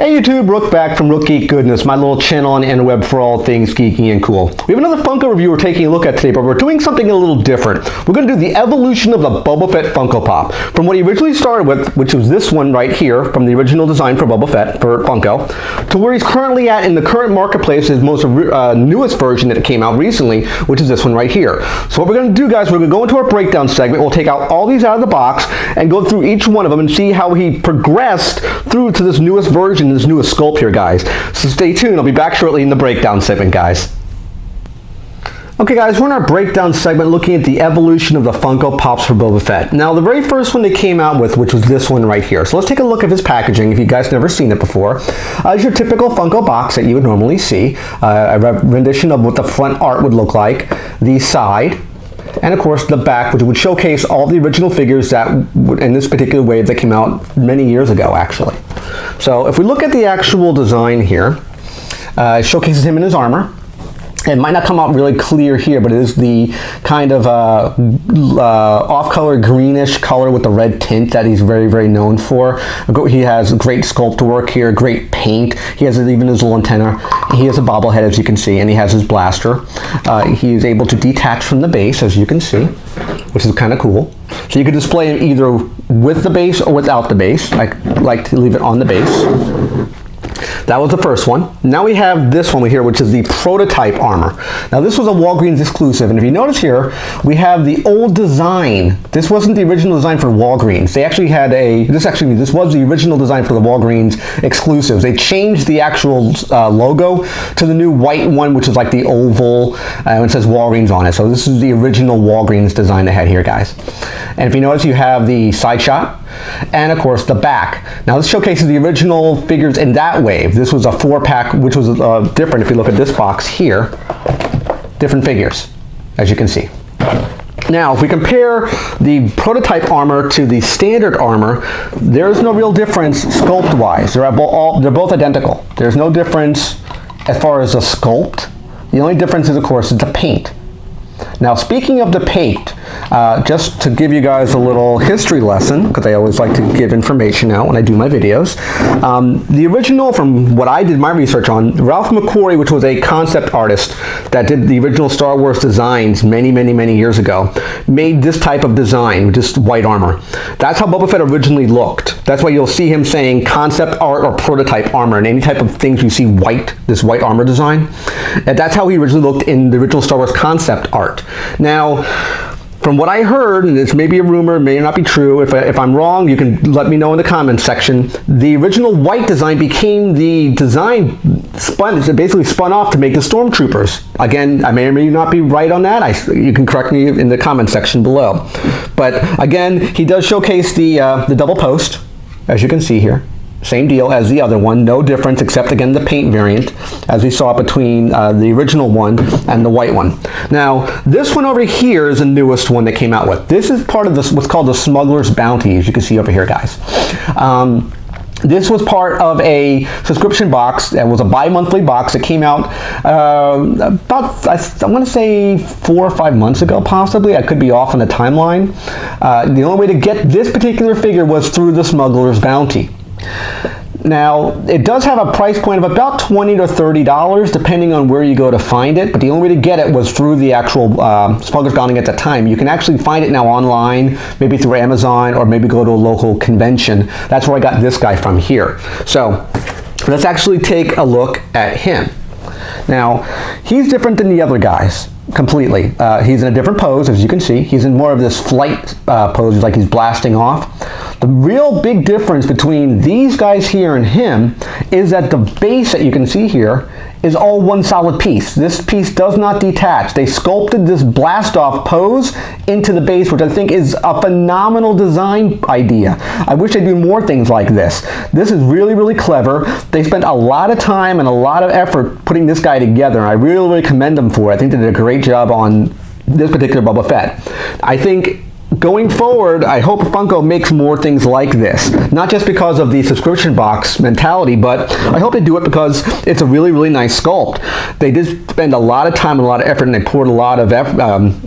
Hey YouTube, Rook back from Rook Geek Goodness, my little channel on the interweb for all things geeky and cool. We have another Funko review we're taking a look at today, but we're doing something a little different. We're going to do the evolution of the Boba Fett Funko Pop. From what he originally started with, which was this one right here, from the original design for Boba Fett, for Funko, to where he's currently at in the current marketplace, his most newest version that came out recently, which is this one right here. So what we're going to do, guys, we're going to go into our breakdown segment. We'll take out all these out of the box and go through each one of them and see how he progressed through to this newest version, this newest sculpt here, guys. So stay tuned. I'll be back shortly in the breakdown segment, guys. Okay, guys, we're in our breakdown segment looking at the evolution of the Funko Pops for Boba Fett. Now, the very first one they came out with, which was this one right here. So let's take a look at his packaging if you guys never seen it before. It's your typical Funko box that you would normally see. A rendition of what the front art would look like, the side, and of course the back, which would showcase all the original figures that in this particular wave that came out many years ago, actually. So if we look at the actual design here, it showcases him in his armor. It might not come out really clear here, but it is the kind of off-color greenish color with the red tint that he's very, very known for. He has great sculpt work here, great paint. He has even his little antenna. He has a bobblehead, as you can see, and he has his blaster. He is able to detach from the base, as you can see, which is kind of cool. So you could display him either with the base or without the base. I like to leave it on the base. That was the first one. Now we have this one here, which is the prototype armor. Now this was a Walgreens exclusive, and if you notice here, we have the old design. This wasn't the original design for Walgreens. They actually had this was the original design for the Walgreens exclusives. They changed the actual logo to the new white one, which is like the oval, and it says Walgreens on it. So this is the original Walgreens design they had here, guys. And if you notice, you have the side shot, and of course the back. Now this showcases the original figures in that wave. This was a 4-pack, which was different. If you look at this box here, different figures, as you can see. Now, if we compare the prototype armor to the standard armor, there's no real difference sculpt-wise. They're both identical. There's no difference as far as the sculpt. The only difference is, of course, the paint. Now, speaking of the paint, just to give you guys a little history lesson, because I always like to give information out when I do my videos. The original, from what I did my research on, Ralph McQuarrie, which was a concept artist that did the original Star Wars designs many, many, many years ago, made this type of design, just white armor. That's how Boba Fett originally looked. That's why you'll see him saying concept art or prototype armor, and any type of things you see white, this white armor design. And that's how he originally looked in the original Star Wars concept art. Now, from what I heard, and this may be a rumor, may not be true, if I'm wrong, you can let me know in the comments section, the original white design became the design basically spun off to make the Stormtroopers. Again, I may or may not be right on that. You can correct me in the comment section below. But again, he does showcase the double post, as you can see here. Same deal as the other one, no difference except again the paint variant, as we saw between the original one and the white one. Now, this one over here is the newest one that came out with. This is part of this, what's called the Smuggler's Bounty, as you can see over here, guys. This was part of a subscription box. It was a bi-monthly box that came out about, I want to say 4 or 5 months ago, possibly. I could be off on the timeline. The only way to get this particular figure was through the Smuggler's Bounty. Now, it does have a price point of about $20 to $30, depending on where you go to find it, but the only way to get it was through the actual Smuggler's Bounty at the time. You can actually find it now online, maybe through Amazon, or maybe go to a local convention. That's where I got this guy from here. So, let's actually take a look at him. Now, he's different than the other guys. Completely. He's in a different pose, as you can see. He's in more of this flight pose, like he's blasting off. The real big difference between these guys here and him is that the base that you can see here is all one solid piece. This piece does not detach. They sculpted this blast off pose into the base, which I think is a phenomenal design idea. I wish they do more things like this. This is really, really clever. They spent a lot of time and a lot of effort putting this guy together. I really, really commend them for it. I think they did a great job on this particular Boba Fett. I think going forward, I hope Funko makes more things like this. Not just because of the subscription box mentality, but I hope they do it because it's a really, really nice sculpt. They did spend a lot of time and a lot of effort, and they poured a lot of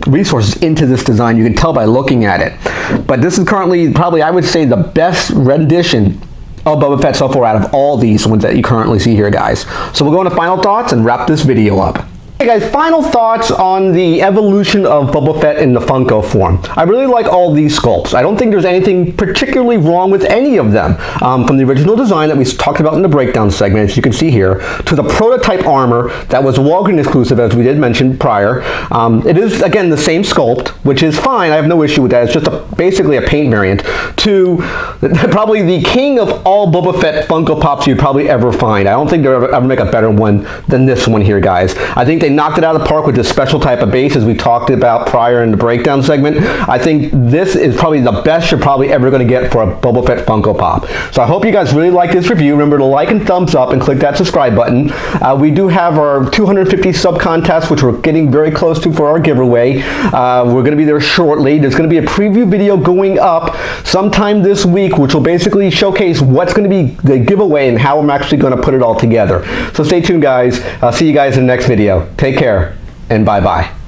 resources into this design. You can tell by looking at it. But this is currently probably, I would say, the best rendition of Boba Fett so far out of all these ones that you currently see here, guys. So we'll go into final thoughts and wrap this video up. Hey guys, final thoughts on the evolution of Boba Fett in the Funko form. I really like all these sculpts. I don't think there's anything particularly wrong with any of them. From the original design that we talked about in the breakdown segment, as you can see here, to the prototype armor that was Walgreens exclusive, as we did mention prior. It is, again, the same sculpt, which is fine. I have no issue with that. It's just basically a paint variant to probably the king of all Boba Fett Funko Pops you'd probably ever find. I don't think they'll ever make a better one than this one here, guys. I think they knocked it out of the park with this special type of base, as we talked about prior in the breakdown segment. I think this is probably the best you're probably ever going to get for a Boba Fett Funko Pop. So I hope you guys really like this review. Remember to like and thumbs up and click that subscribe button. We do have our 250 sub contest, which we're getting very close to for our giveaway. We're going to be there shortly. There's going to be a preview video going up sometime this week, which will basically showcase what's going to be the giveaway and how I'm actually going to put it all together. So stay tuned, guys. I'll see you guys in the next video. Take care, and bye-bye.